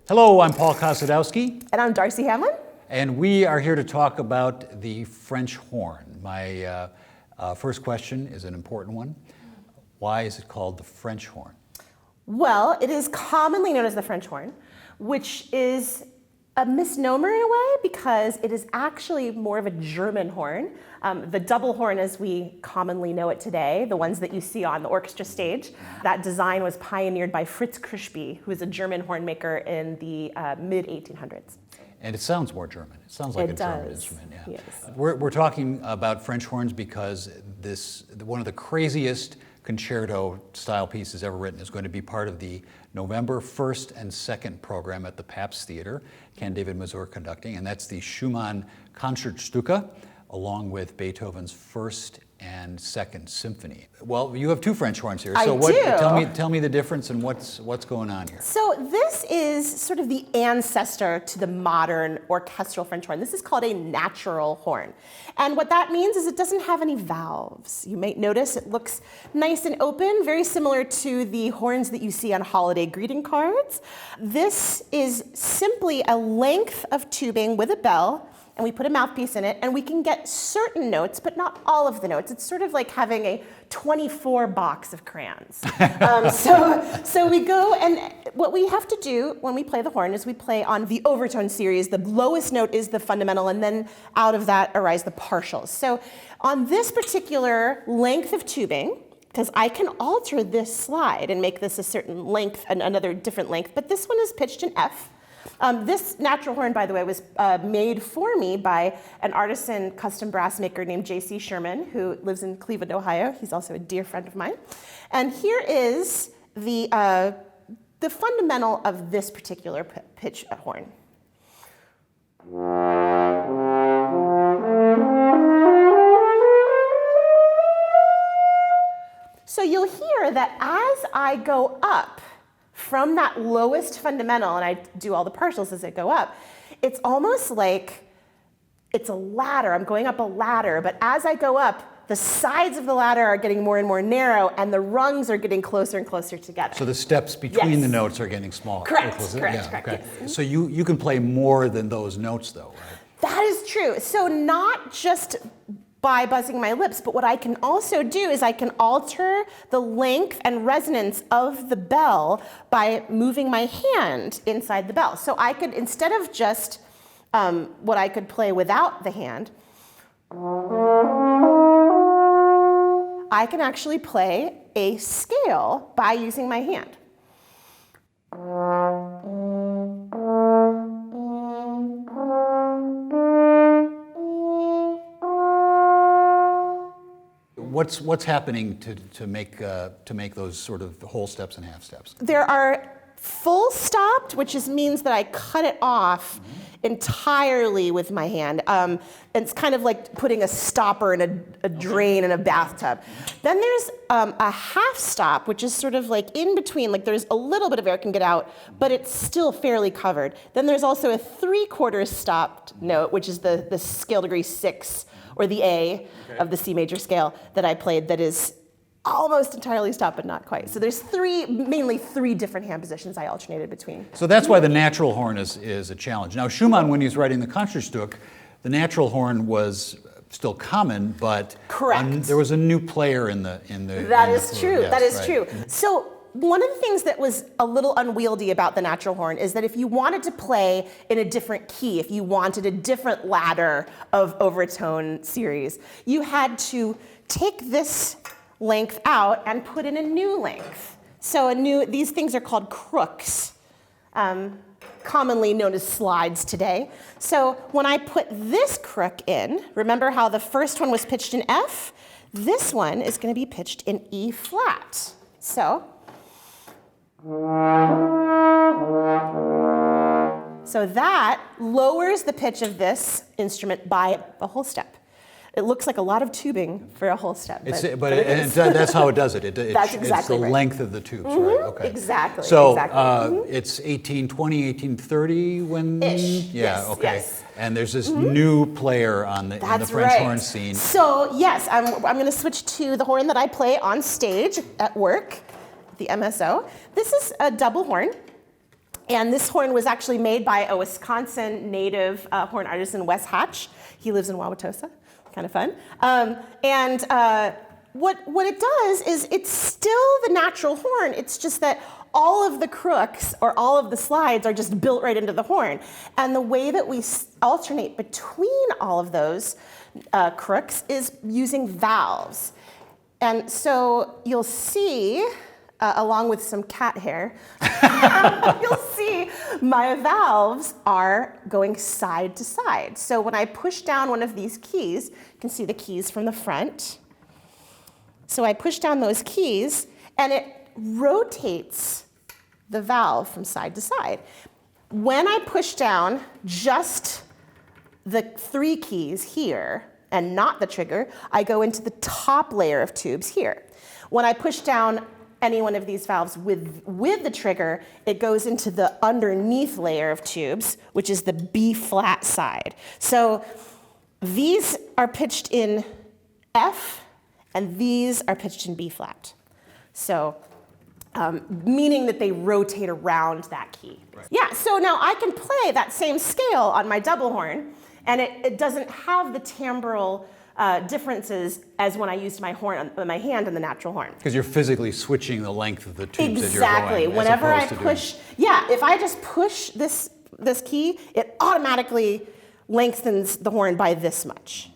Hello, I'm Paul Kosadowski. And I'm Darcy Hamlin. And we are here to talk about the French horn. My first question is an important one. Why is it called the French horn? Well, it is commonly known as the French horn, which is a misnomer in a way because it is actually more of a German horn. The double horn as we commonly know it today, the ones that you see on the orchestra stage, that design was pioneered by Fritz Crispy, who is a German horn maker in the mid-1800s. And it sounds more German. It sounds like a German instrument. Yeah. Yes. We're talking about French horns because one of the craziest concerto style pieces ever written is going to be part of the November 1st and 2nd program at the Pabst Theater, Ken David Mazur conducting, and that's the Schumann Concertstück, along with Beethoven's 1st and 2nd Symphony. Well, you have two French horns here, so tell me the difference and what's going on here. So this is sort of the ancestor to the modern orchestral French horn. This is called a natural horn. And what that means is it doesn't have any valves. You may notice it looks nice and open, very similar to the horns that you see on holiday greeting cards. This is simply a length of tubing with a bell, and we put a mouthpiece in it, and we can get certain notes, but not all of the notes. It's sort of like having a 24 box of crayons. So we go, and what we have to do when we play the horn is we play on the overtone series. The lowest note is the fundamental, and then out of that arise the partials. So on this particular length of tubing, because I can alter this slide and make this a certain length and another different length, but this one is pitched in F. This natural horn, by the way, was made for me by an artisan custom brass maker named J.C. Schumann, who lives in Cleveland, Ohio. He's also a dear friend of mine. And here is the fundamental of this particular pitch horn. So you'll hear that as I go up, from that lowest fundamental, and I do all the partials as I go up, it's almost like it's a ladder. I'm going up a ladder, but as I go up, the sides of the ladder are getting more and more narrow, and the rungs are getting closer and closer together. So the steps between the notes are getting smaller. Correct. Yes. So you can play more than those notes, though, right? That is true. So not just by buzzing my lips, but what I can also do is I can alter the length and resonance of the bell by moving my hand inside the bell. So I could, instead of just what I could play without the hand, I can actually play a scale by using my hand. What's happening to make those sort of whole steps and half steps? There are full stopped, which means that I cut it off entirely with my hand. And it's kind of like putting a stopper in a drain in a bathtub. Then there's a half stop, which is sort of like in between, like there's a little bit of air can get out, but it's still fairly covered. Then there's also a 3/4 stopped note, which is the scale degree 6, or the A of the C major scale that I played, that is almost entirely stopped, but not quite. So there's mainly three different hand positions I alternated between. So that's why the natural horn is a challenge. Now Schumann, when he was writing the Concertstück, the natural horn was still common, but there was a new player in the. That is true. Yes, that is right. true. So one of the things that was a little unwieldy about the natural horn is that if you wanted to play in a different key, if you wanted a different ladder of overtone series, you had to take this length out and put in a new length. So these things are called crooks, commonly known as slides today. So when I put this crook in, remember how the first one was pitched in F? This one is going to be pitched in E flat. So that lowers the pitch of this instrument by a whole step. It looks like a lot of tubing for a whole step. That's how it does it. That's exactly it's the right. length of the tubes, right? Okay. Exactly. So exactly. It's 1820, 1830 when? Ish. Yeah, yes, okay. Yes. And there's this new player in the French horn scene. So yes, I'm going to switch to the horn that I play on stage at work, the MSO. This is a double horn. And this horn was actually made by a Wisconsin native horn artisan, Wes Hatch. He lives in Wauwatosa, kind of fun. What it does is it's still the natural horn. It's just that all of the crooks or all of the slides are just built right into the horn. And the way that we alternate between all of those crooks is using valves. And so you'll see, along with some cat hair, you'll see my valves are going side to side. So when I push down one of these keys, you can see the keys from the front. So I push down those keys, and it rotates the valve from side to side. When I push down just the 3 keys here, and not the trigger, I go into the top layer of tubes here. When I push down any one of these valves with the trigger, it goes into the underneath layer of tubes, which is the B flat side. So these are pitched in F, and these are pitched in B flat. So, meaning that they rotate around that key. Right. Yeah, so now I can play that same scale on my double horn, and it doesn't have the timbral differences as when I used my horn on my hand on the natural horn. Because you're physically switching the length of the tubes that you're going. Exactly. Whenever I push, if I just push this key, it automatically lengthens the horn by this much.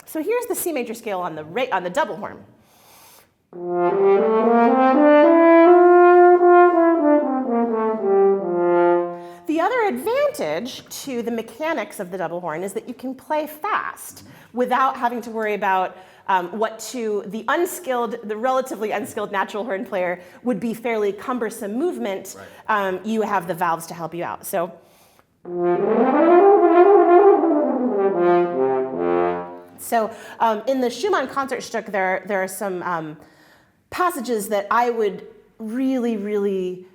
So here's the C major scale on the double horn. The other advantage to the mechanics of the double horn is that you can play fast without having to worry about what to the relatively unskilled natural horn player would be fairly cumbersome movement. Right. You have the valves to help you out. So. So in the Schumann Conzertstück, there are some passages that I would really, really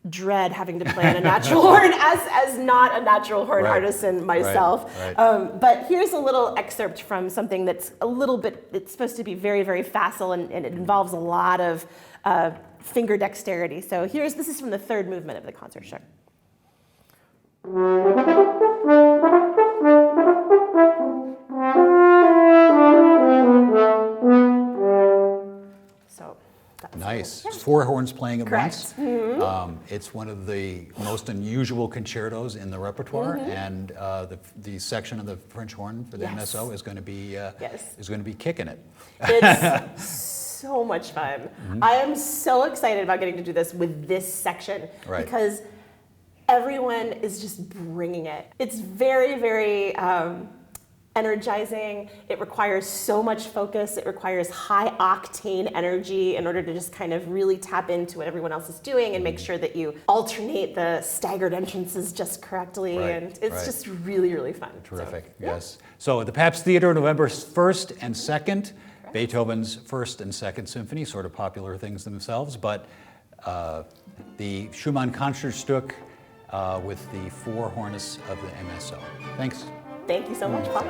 dread having to play on a natural horn as not a natural horn artisan myself. Right. But here's a little excerpt from something that's it's supposed to be very, very facile, and it involves a lot of finger dexterity. So this is from the 3rd movement of the Concertstück. Nice. Yeah. 4 horns playing at once. Mm-hmm. It's one of the most unusual concertos in the repertoire, mm-hmm. and the section of the French horn for the MSO is going to be kicking it. It's so much fun. Mm-hmm. I am so excited about getting to do this with this section because everyone is just bringing it. It's very, very energizing. It requires so much focus. It requires high octane energy in order to just kind of really tap into what everyone else is doing and make sure that you alternate the staggered entrances just correctly. And it's just really, really fun. Terrific, yes. So at the Pabst Theater, November 1st and 2nd, Beethoven's 1st and 2nd Symphony, sort of popular things themselves, but the Schumann Concertstück with the 4 horns of the MSO. Thanks. Thank you so much, Paul.